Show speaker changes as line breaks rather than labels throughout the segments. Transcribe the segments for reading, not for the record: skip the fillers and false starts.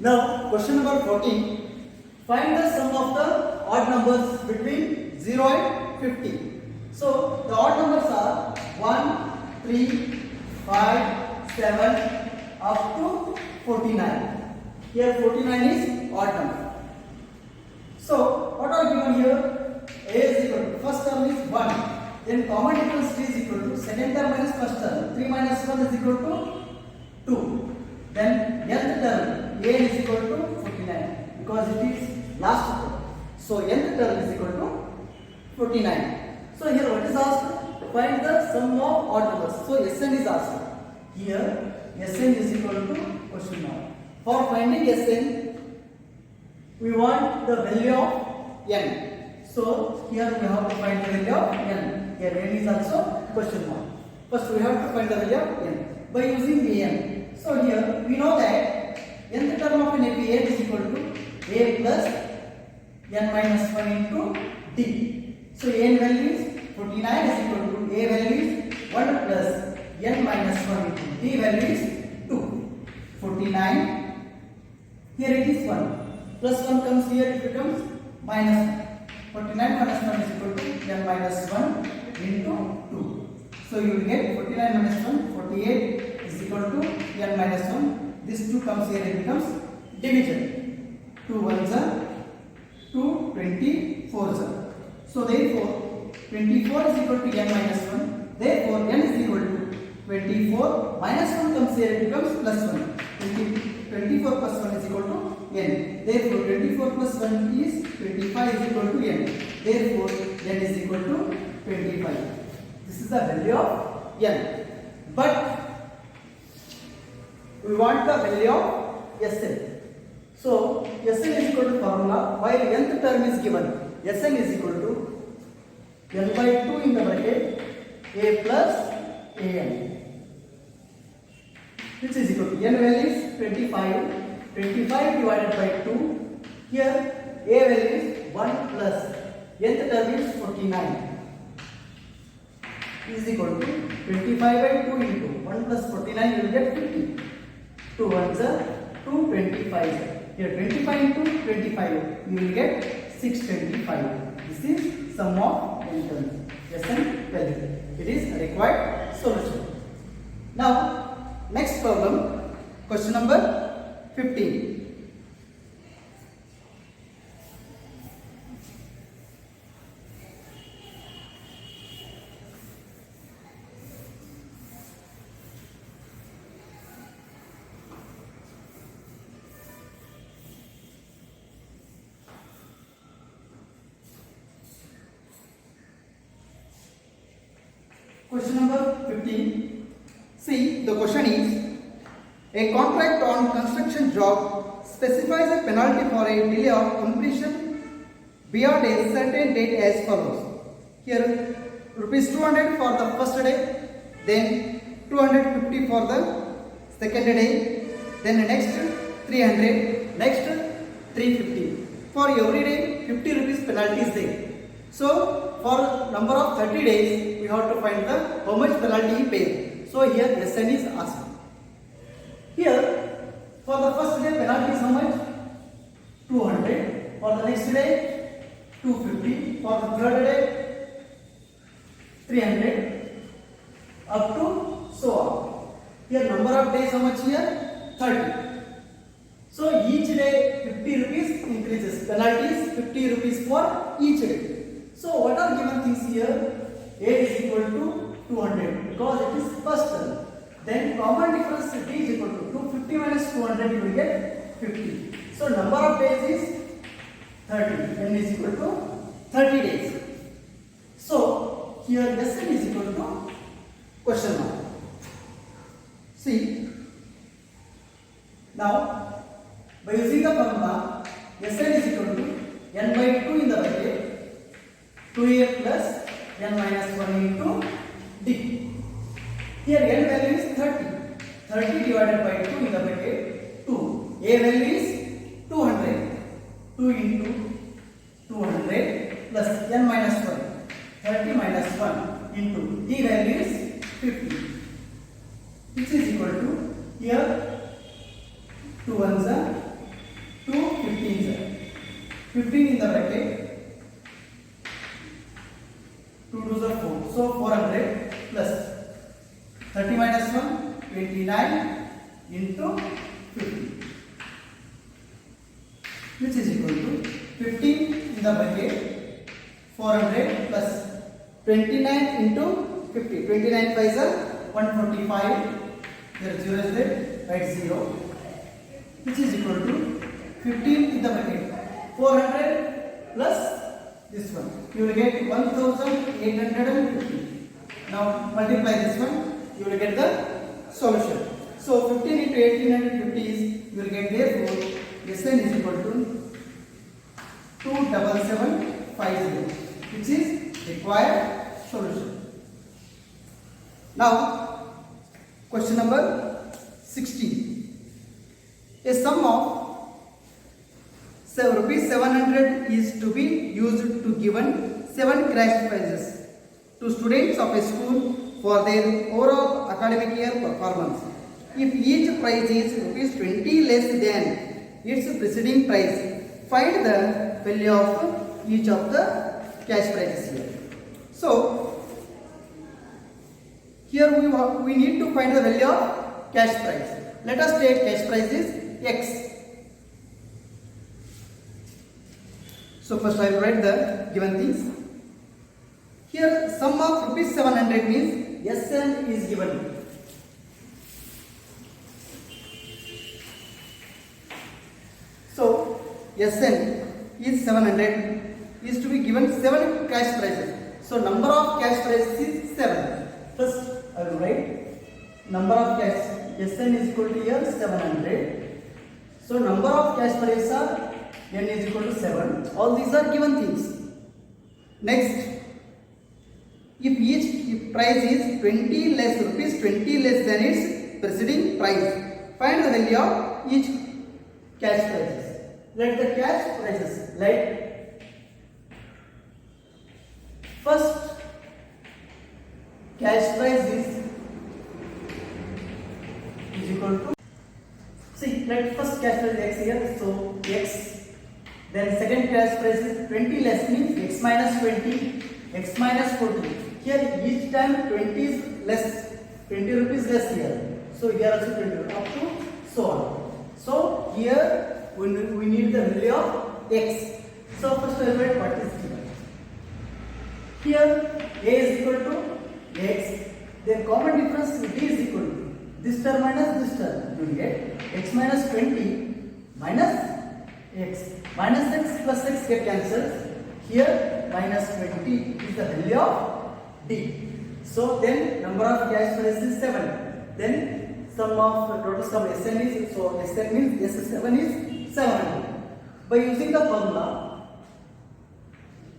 Now, question number 14. Find the sum of the odd numbers between 0 and 50. So, the odd numbers are 1, 3, 5, 7 up to 49. Here 49 is odd number. So, what are given here? A is equal to, first term is 1. Then common difference 3 is equal to, second term minus first term. 3 minus 1 is equal to 2. Then nth term a is equal to 49 because it is last term. So nth term is equal to 49. So here what is asked? Find the sum of odd numbers. So Sn is asked. Here Sn is equal to question mark. For finding Sn, we want the value of n. So here we have to find the value of n. Here n is also question mark. First we have to find the value of n by using an. So here we know that nth term of an a is equal to a plus n minus 1 into d. So n value is 49 is equal to a value is 1 plus n minus 1 into d value is 2. 49. Here it is 1. Plus 1 comes here, it becomes minus 1. 49 minus 1 is equal to n minus 1 into 2. So you will get 49 minus 1, 48 is equal to n minus 1. This 2 comes here and becomes division. 2 ones are 2, 24s are. So therefore 24 is equal to n minus 1. Therefore n is equal to 24 minus 1 comes here and becomes plus 1. 24 plus 1 is equal to n. Therefore 24 plus 1 is 25 is equal to n. Therefore n is equal to 25. This is the value of n. But we want the value of Sn. So Sn is equal to formula while nth term is given. Sn is equal to n by 2 in the bracket a plus an, which is equal to n value is 25. 25 divided by 2. Here a value is 1 plus nth term is 49 is equal to 25 by 2 into 1 plus 49 you will get 50. 2 ones are 2, 25. Here 25 into 25 you will get 625. This is sum of n terms. Sn value. It is a required solution. Now next problem, question number 15. Question number 15. See, the question is, a contract on construction job specifies a penalty for a delay of completion beyond a certain date as follows. Here, rupees 200 for the first day, then 250 for the second day, then next 300, next 350. For every day, 50 rupees penalty is there. So, for number of 30 days, we have to find the how much penalty he paid. So, here Sn is asked. Here, for the first day, penalty is how much? 200. For the next day, 250. For the third day, 300. Up to so on. Here, number of days how much here? 30. So, each day 50 rupees increases. Penalty is 50 rupees for each day. So what are given things here? A is equal to 200 because it is first term. Then common difference d is equal to 250 minus 200 you will get 50. So number of days is 30. N is equal to 30 days. So here Sn is equal to question mark. See, now by using the formula Sn is equal to n by 2 in the bracket 2a plus n minus 1 into d. Here n value is 30. 30 divided by 2 in the bracket 2. A value is 200. 2 into 200 plus n minus 1. 30 minus 1 into d value is 50. Which is equal to here 2 ones are 15 in the bracket, 2 2s are 4, so 400 plus 30 minus 1, 29 into 50, which is equal to 15 in the bracket, 400 plus 29 into 50, 29 5s are 145, there 0 is there, write 0, which is equal to 15 in the bracket, 400 plus this one, you will get 1850. Now multiply this one, you will get the solution. So 15 into 1850 is, you will get therefore Sn is equal to 27750, which is required solution. Now question number 16. A sum of rupees 700 is to be used to given 7 cash prizes to students of a school for their overall academic year performance. If each prize is rupees 20 less than its preceding prize, find the value of each of the cash prizes here. So here we need to find the value of cash prize. Let us take cash prize is X. So first I will write the given things. Here sum of rupees 700 means Sn is given. So Sn is 700 is to be given 7 cash prizes. So number of cash prizes is 7. First I will write number of cash. Sn is equal to here 700. So number of cash prizes are n is equal to 7. All these are given things. Next, if each price is 20 less rupees 20 less than its preceding price, find the value of each cash prizes. Let the cash prizes, like first cash price is equal to, see, let first cash price x here, so x. Then second cash price is 20 less means x minus 20, x minus 40. Here each time 20 is less, 20 rupees less here. So here also 20 up to so on. So here we need the value of x. So first I will write what is given. Here a is equal to x. Then common difference b is equal to this term minus this term. You will get x minus 20 minus x. Minus x plus x get cancelled. Here minus 20 is the value of d. So then number of cash prizes is 7. Then sum of total sum Sn is, so Sn means S7 is 700. By using the formula,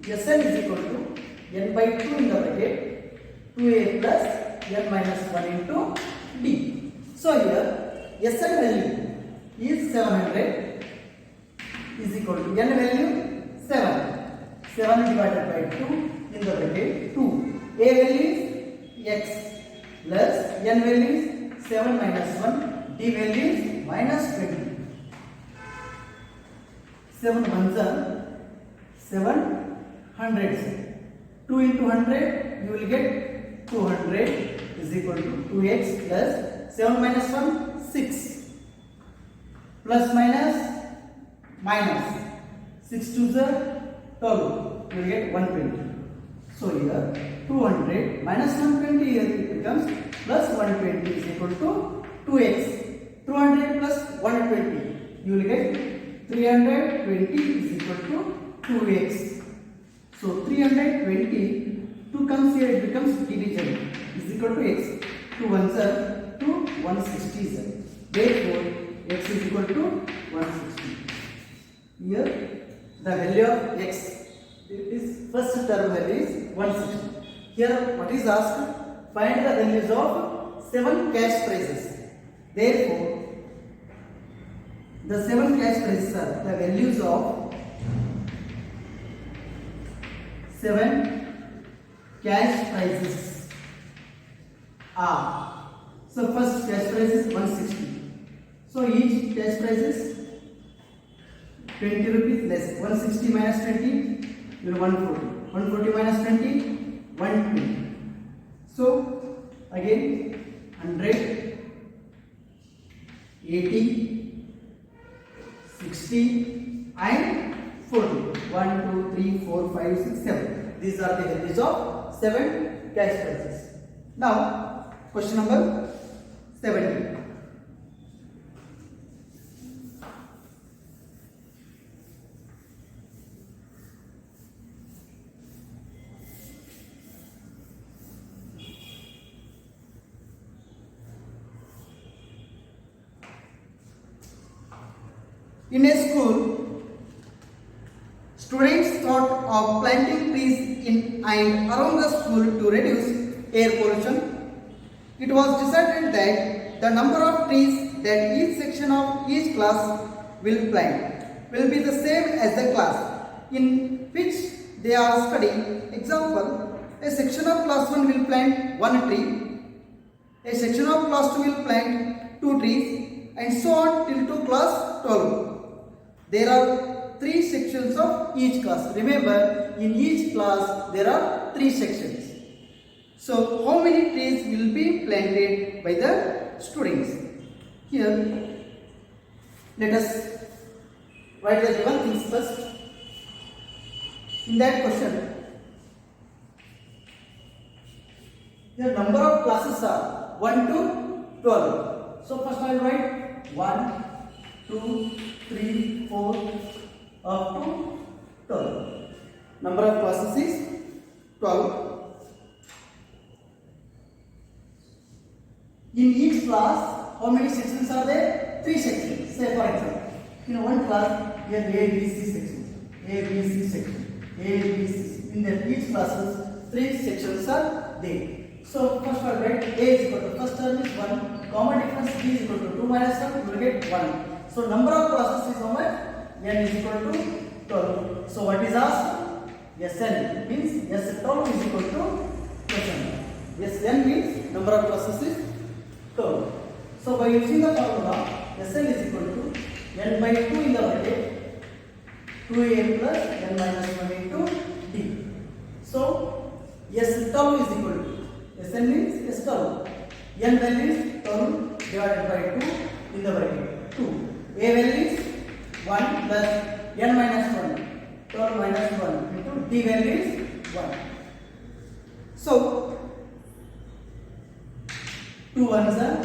Sn is equal to n by 2 in the bracket 2a plus n minus 1 into d. So here Sn value is 700 is equal to n value 7. 7 divided by 2 in the bracket 2. A value is x plus n value is 7 minus 1. D value is minus 20. 7 ones are 700. 2 into 100 you will get 200 is equal to 2x plus 7 minus 1 6 plus minus minus 6 to the 12, you will get 120. So here 200 minus 120, here it becomes plus 120 is equal to 2x. 200 plus 120, you will get 320 is equal to 2x. So 320, 2 comes here, it becomes division is equal to x. 2 ones are 2, 160. Therefore x is equal to 160. Here the value of x, this first term value is 160. Here what is asked? Find the values of 7 cash prizes. Therefore the 7 cash prizes are the values of 7 cash prizes are. So first cash prize is 160. So each cash prize is 20 rupees less. 160 minus 20, you will 140. 140 minus 20, 120. So again 100, 80, 60 and 40. 1, 2, 3, 4, 5, 6, 7. These are the values of 7 cash prices. Now question number 17. In a school, students thought of planting trees in and around the school to reduce air pollution. It was decided that the number of trees that each section of each class will plant will be the same as the class in which they are studying. Example, a section of class 1 will plant 1 tree, a section of class 2 will plant 2 trees, and so on till to class 12. There are 3 sections of each class. Remember, in each class there are 3 sections. So how many trees will be planted by the students? Here, let us write the given things first. In that question, the number of classes are 1 to 12. So first I will write 1, 2, 3, 4 up to 12. Number of classes is 12. In each class, how many sections are there? 3 sections. Say for example, in one class, here A, B, C sections. A, B, C section. A, B, C. In that each classes, 3 sections are there. So first I will write A is equal to first term is 1. Common difference B is equal to 2 minus 1. You will get 1. So number of classes is how much? N is equal to 12. So what is asked? Sn means S12 is equal to Sn. Sn means number of classes is 12. So by using the formula, Sn is equal to n by 2 in the bracket 2a plus n minus 1 into d. So S12 is equal to Sn means S12. N value is 12 divided by 2 in the bracket 2. A value is 1 plus n minus 1. 12 minus 1 into d value is 1. So 2 ones are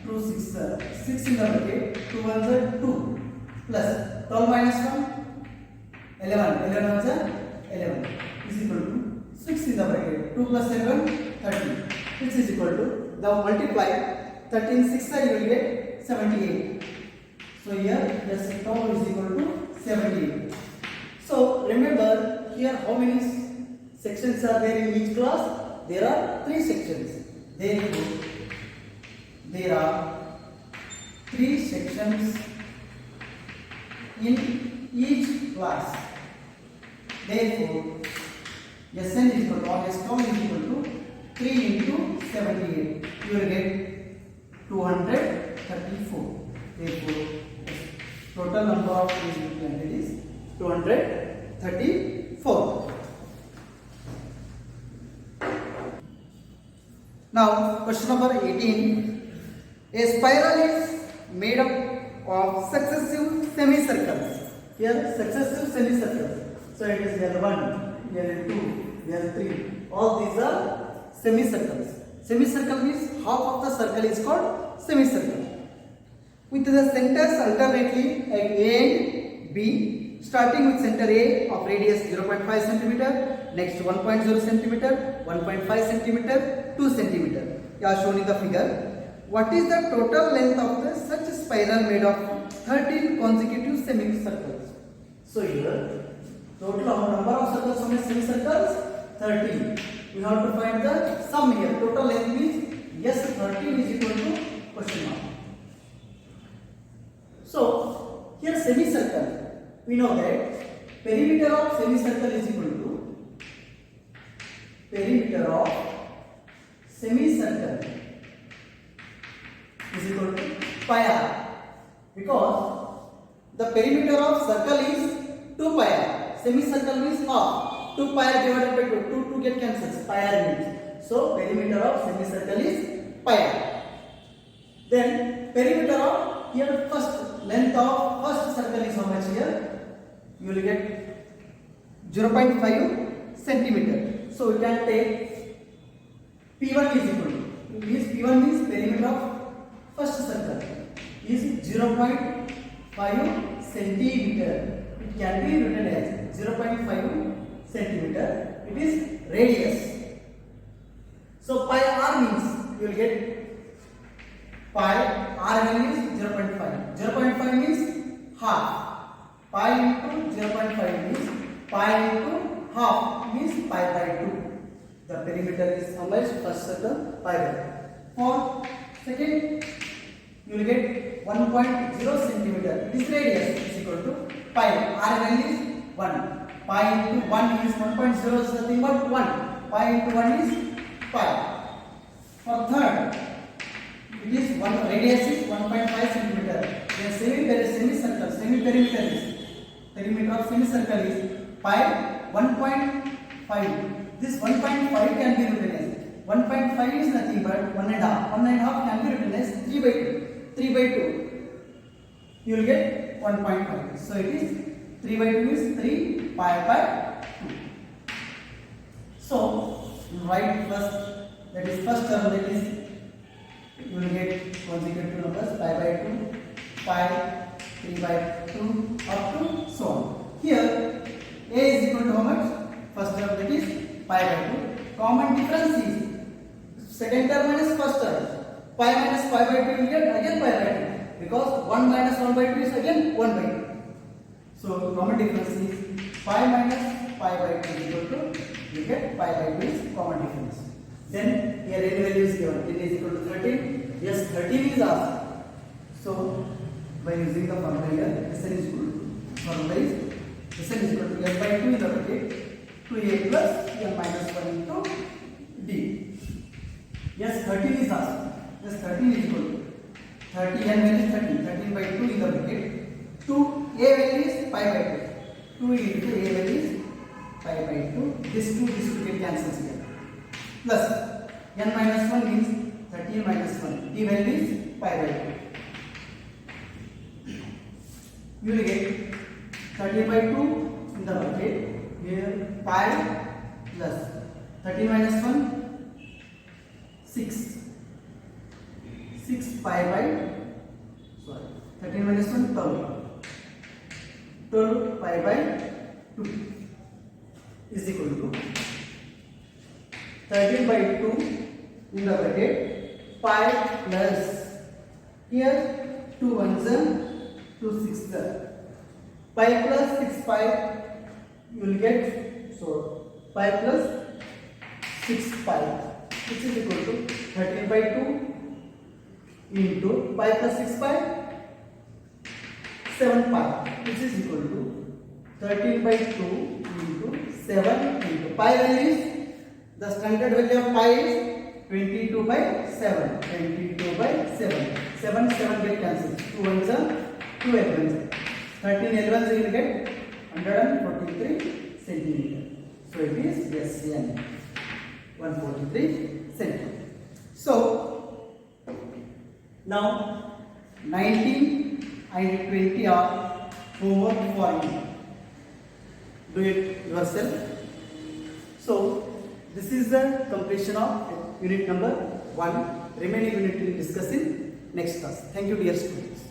2 6 are 6 in the bracket. 2 ones are 2 plus 12 minus 1 11. 11 ones are 11 is equal to 6 in the bracket. 2 plus 7 30. This is equal to the multiply 13 6 you will get 78. So here S12 is equal to 78. So remember here how many sections are there in each class? There are 3 sections. Therefore, there are 3 sections in each class. Therefore, Sn is equal to S12 is equal to 3 into 78. You will get 234. Therefore, total number of trees planted is 234. Now, question number 18. A spiral is made up of successive semicircles. Here, successive semicircles. So, it is L1, L2, L3. All these are semicircles. Semicircle means half of the circle is called semicircle. With the centers alternately at A and B, starting with center A of radius 0.5 cm, next 1.0 cm, 1.5 cm, 2 cm. As shown in the figure. What is the total length of the such spiral made of 13 consecutive semicircles? So here, total number of circles on a semicircles 13. We have to find the sum here. Total length means yes, 13 is equal to question mark. So here semicircle, we know that perimeter of semicircle is equal to perimeter of semicircle is equal to pi r, because The perimeter of circle is 2 pi r. Semicircle means half. 2 pi r divided by 2. 2 get cancels. Pi r means. So perimeter of semicircle is pi r. Then perimeter of here first length of first circle is how much here? You will get 0.5 centimeter. So we can take P1 is equal to. P1 means perimeter of first circle is 0.5 centimeter. It can be written as 0.5 centimeter. It is radius. So pi r means you will get pi r value is 0.5. 0.5 means half. Pi into 0.5 means pi into half means pi by 2. The perimeter is how much? First circle pi by 2. For second, you will get 1.0 centimeter. This radius is equal to pi. R value is 1. Pi into 1 is 1.0 is nothing but 1. Pi into 1 is pi. For third, it is one radius is 1.5 centimeter. Then semicircle, semi-perimeter is perimeter of semicircle is pi 1.5. This 1.5 can be written as 1.5 is nothing but 1 and a half. 1 and a half can be written as 3 by 2. 3 by 2. You will get 1.5. So it is 3 by 2 is 3 pi by 2. So write first, that is first term, that is you will get consecutive numbers pi by 2, pi 3 by 2 up to so on. Here a is equal to how much? First term, that is pi by 2. Common difference is second term minus first term. Pi minus pi by 2 you will get again pi by 2 because 1 minus 1 by 2 is again 1 by 2. So common difference is pi minus pi by 2 is equal to you get pi by 2 is common difference. Then here n value is given. N is equal to 13. Yes, 13 is asked. So by using the formula here, Sn is equal to formula is Sn is equal to n by 2 in the bracket 2a plus n minus 1 into d. Yes, 13 is asked. Yes, 13 is equal to 30 n value is 13. 13 by 2 in the bracket 2 a value is pi by 2. 2 into a value is pi by 2. This 2 get cancels here. Plus n minus 1 means 13 minus 1. D value is pi by 2. You will get 13 by 2 in the bracket. Here pi plus 13 minus 1 6 pi by 13 minus 1 12 pi by 2 is equal to 13 by 2 in the bracket pi plus here 2 ones and 2 sixes pi plus 6 pi you will get so pi plus 6 pi which is equal to 13 by 2 into pi plus 6 pi 7 pi which is equal to 13 by 2 into 7 into pi value is the standard value of pi is 22 by 7. 22 by 7. 7 get cancelled. 2 ones are 2 11s. 13 11s you will get 143 centimeter. So it is SN 143 centimeter. So now 19 and 20 are homework for you. Do it yourself. So this is the completion of unit number 1. Remaining unit we will discuss in next class. Thank you, dear students.